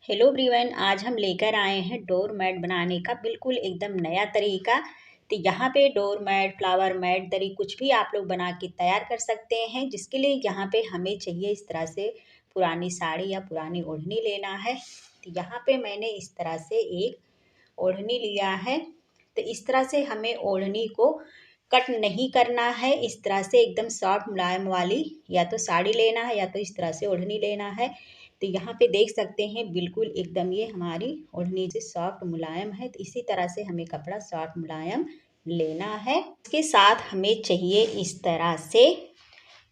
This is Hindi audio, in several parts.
हेलो एवरीवन, आज हम लेकर आए हैं डोर मैट बनाने का बिल्कुल एकदम नया तरीका। तो यहाँ पे डोर मैट, फ्लावर मैट, दरी कुछ भी आप लोग बना के तैयार कर सकते हैं। जिसके लिए यहाँ पे हमें चाहिए इस तरह से पुरानी साड़ी या पुरानी ओढ़नी लेना है। तो यहाँ पे मैंने इस तरह से एक ओढ़नी लिया है। तो इस तरह से हमें ओढ़नी को कट नहीं करना है, इस तरह से एकदम सॉफ्ट मुलायम वाली या तो साड़ी लेना है या तो इस तरह से ओढ़नी लेना है। तो यहाँ पे देख सकते हैं बिल्कुल एकदम ये हमारी ओढ़नी से सॉफ्ट मुलायम है। तो इसी तरह से हमें कपड़ा सॉफ्ट मुलायम लेना है। इसके साथ हमें चाहिए इस तरह से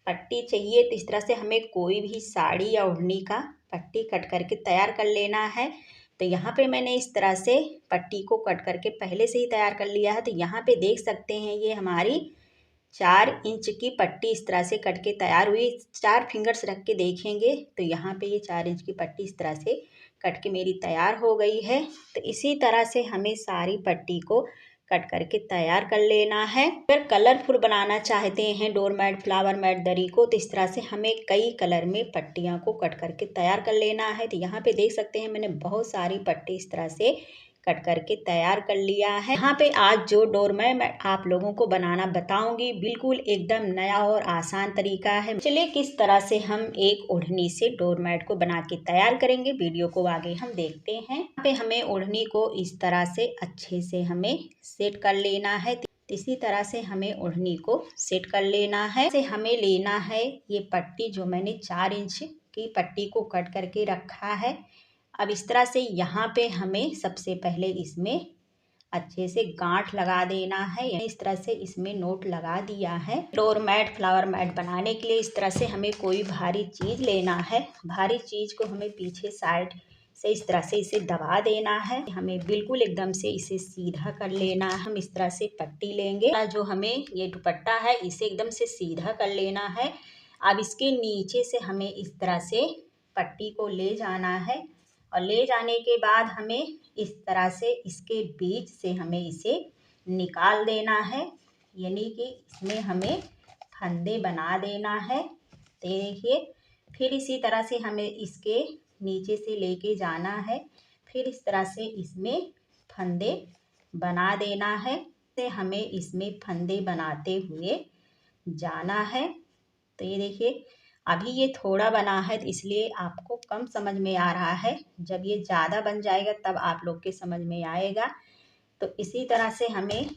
पट्टी चाहिए। तो इस तरह से हमें कोई भी साड़ी या ओढ़नी का पट्टी कट करके तैयार कर लेना है। तो यहाँ पे मैंने इस तरह से पट्टी को कट करके पहले से ही तैयार कर लिया है। तो यहाँ पे देख सकते हैं ये हमारी 4 इंच की पट्टी इस तरह से कट के तैयार हुई। 4 फिंगर्स रख के देखेंगे तो यहाँ पे ये 4 इंच की पट्टी इस तरह से कट के मेरी तैयार हो गई है। तो इसी तरह से हमें सारी पट्टी को कट करके तैयार कर लेना है। अगर कलरफुल बनाना चाहते हैं डोर मैट, फ्लावर मैट, दरी को, तो इस तरह से हमें कई कलर में पट्टियाँ को कट करके तैयार कर लेना है। तो यहाँ पे देख सकते हैं मैंने बहुत सारी पट्टी इस तरह से कट करके तैयार कर लिया है। यहाँ पे आज जो डोर मैट मैं आप लोगों को बनाना बताऊंगी बिल्कुल एकदम नया और आसान तरीका है। चलिए किस तरह से हम एक ओढ़नी से डोर मैट को बना के तैयार करेंगे, वीडियो को आगे हम देखते हैं। यहाँ पे हमें ओढ़नी को इस तरह से अच्छे से हमें सेट कर लेना है। इसी तरह से हमें ओढ़नी को सेट कर लेना है। से हमें लेना है ये पट्टी जो मैंने 4 इंच की पट्टी को कट करके रखा है। अब इस तरह से यहाँ पे हमें सबसे पहले इसमें अच्छे से गांठ लगा देना है। इस तरह से इसमें नोट लगा दिया है। डोर मैट, फ्लावर मैट बनाने के लिए इस तरह से हमें कोई भारी चीज़ लेना है। भारी चीज़ को हमें पीछे साइड से इस तरह से इसे दबा देना है। हमें बिल्कुल एकदम से इसे सीधा कर लेना है। हम इस तरह से पट्टी लेंगे, जो हमें ये दुपट्टा है इसे एकदम से सीधा कर लेना है। अब इसके नीचे से हमें इस तरह से पट्टी को ले जाना है और ले जाने के बाद हमें इस तरह से इसके बीच से हमें इसे निकाल देना है। यानी कि इसमें हमें फंदे बना देना है। तो देखिए, फिर इसी तरह से हमें इसके नीचे से लेके जाना है। फिर इस तरह से इसमें फंदे बना देना है। तो हमें इसमें फंदे बनाते हुए जाना है। तो ये देखिए, अभी ये थोड़ा बना है तो इसलिए आपको कम समझ में आ रहा है। जब ये ज़्यादा बन जाएगा तब आप लोग के समझ में आएगा। तो इसी तरह से हमें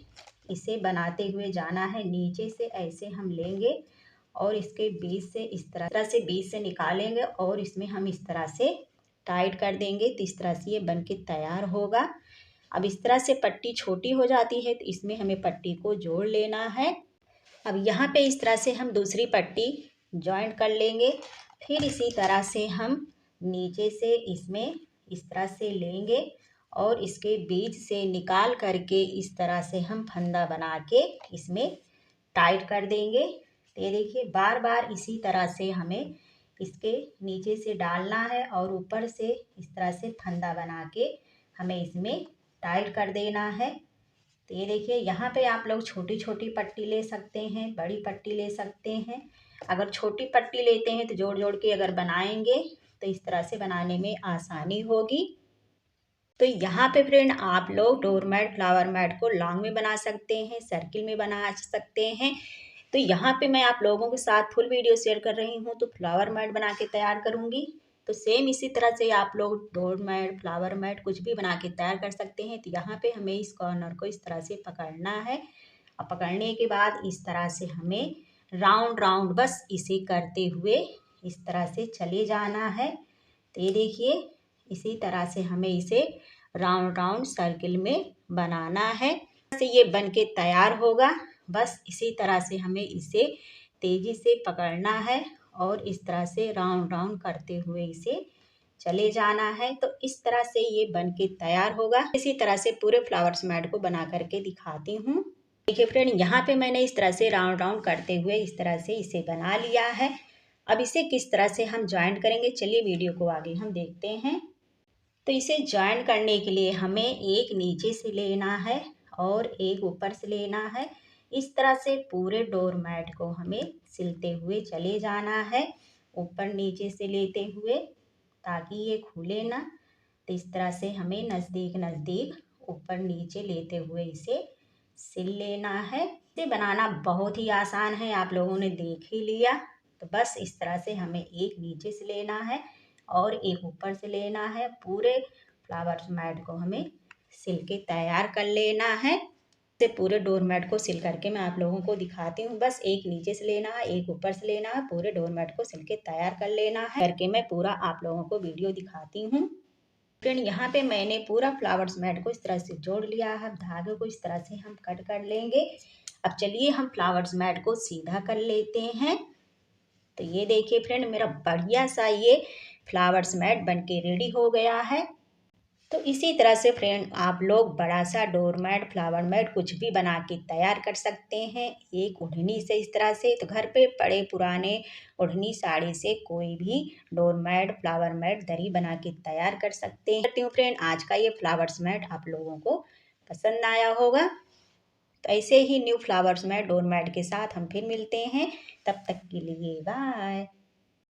इसे बनाते हुए जाना है। नीचे से ऐसे हम लेंगे और इसके बीच से इस तरह से बीच से निकालेंगे और इसमें हम इस तरह से टाइट कर देंगे। तो इस तरह से ये बन के तैयार होगा। अब इस तरह से पट्टी छोटी हो जाती है तो इसमें हमें पट्टी को जोड़ लेना है। अब यहाँ पे इस तरह से हम दूसरी पट्टी जॉइंट कर लेंगे। फिर इसी तरह से हम नीचे से इसमें इस तरह से लेंगे और इसके बीच से निकाल करके इस तरह से हम फंदा बना के इसमें टाइट कर देंगे। ये देखिए, बार बार इसी तरह से हमें इसके नीचे से डालना है और ऊपर से इस तरह से फंदा बना के हमें इसमें टाइट कर देना है। तो ये देखिए, यहाँ पे आप लोग छोटी छोटी पट्टी ले सकते हैं, बड़ी पट्टी ले सकते हैं। अगर छोटी पट्टी लेते हैं तो जोड़ जोड़ के अगर बनाएंगे तो इस तरह से बनाने में आसानी होगी। तो यहाँ पे फ्रेंड आप लोग डोर मैट, फ्लावर मैट को लॉन्ग में बना सकते हैं, सर्किल में बना सकते हैं। तो यहाँ पे मैं आप लोगों के साथ फुल वीडियो शेयर कर रही हूँ। तो फ्लावर मैट बना के तैयार करूँगी। तो सेम इसी तरह से आप लोग डोर मैट, फ्लावर मैट कुछ भी बना के तैयार कर सकते हैं। तो यहाँ पे हमें इस कॉर्नर को इस तरह से पकड़ना है और पकड़ने के बाद इस तरह से हमें राउंड राउंड बस इसे करते हुए इस तरह से चले जाना है। तो ये देखिए, इसी तरह से हमें इसे राउंड राउंड सर्किल में बनाना है। से ये बन के तैयार होगा। बस इसी तरह से हमें इसे तेजी से पकड़ना है और इस तरह से राउंड राउंड करते हुए इसे चले जाना है। तो इस तरह से ये बन के तैयार होगा। इसी तरह से पूरे फ्लावर्स मैट को बना करके दिखाती हूँ। देखिए फ्रेंड, यहाँ पे मैंने इस तरह से राउंड राउंड करते हुए इस तरह से इसे बना लिया है। अब इसे किस तरह से हम ज्वाइंट करेंगे, चलिए वीडियो को आगे हम देखते हैं। तो इसे ज्वाइंट करने के लिए हमें एक नीचे से लेना है और एक ऊपर से लेना है। इस तरह से पूरे डोर मैट को हमें सिलते हुए चले जाना है, ऊपर नीचे से लेते हुए, ताकि ये खुले ना। तो इस तरह से हमें नज़दीक नज़दीक ऊपर नीचे लेते हुए इसे सिल लेना है। इसे बनाना बहुत ही आसान है, आप लोगों ने देख ही लिया। तो बस इस तरह से हमें एक नीचे से लेना है और एक ऊपर से लेना है। पूरे फ्लावर्स मैट को हमें सिल के तैयार कर लेना है। से पूरे डोरमेट को सिल करके मैं आप लोगों को दिखाती हूँ। बस एक नीचे से लेना है, एक ऊपर से लेना है, पूरे डोरमेट को सिल के तैयार कर लेना है। करके मैं पूरा आप लोगों को वीडियो दिखाती हूँ। फ्रेंड, यहाँ पे मैंने पूरा फ्लावर्स मैट को इस तरह से जोड़ लिया है। धागे को इस तरह से हम कट कर लेंगे। अब चलिए हम फ्लावर्स मैट को सीधा कर लेते हैं। तो ये देखिए फ्रेंड, मेरा बढ़िया सा ये फ्लावर्स मैट बन के रेडी हो गया है। तो इसी तरह से फ्रेंड, आप लोग बड़ा सा डोरमैट, फ्लावर मैट कुछ भी बना के तैयार कर सकते हैं। एक ओढ़नी से इस तरह से, तो घर पे पड़े पुराने ओढ़नी साड़ी से कोई भी डोरमैट, फ्लावर मैट, दरी बना के तैयार कर सकते हैं। करती हूँ फ्रेंड, आज का ये फ्लावर्स मैट आप लोगों को पसंद आया होगा। तो ऐसे ही न्यू फ्लावर्स मैट, डोरमैट के साथ हम फिर मिलते हैं। तब तक के लिए बाय।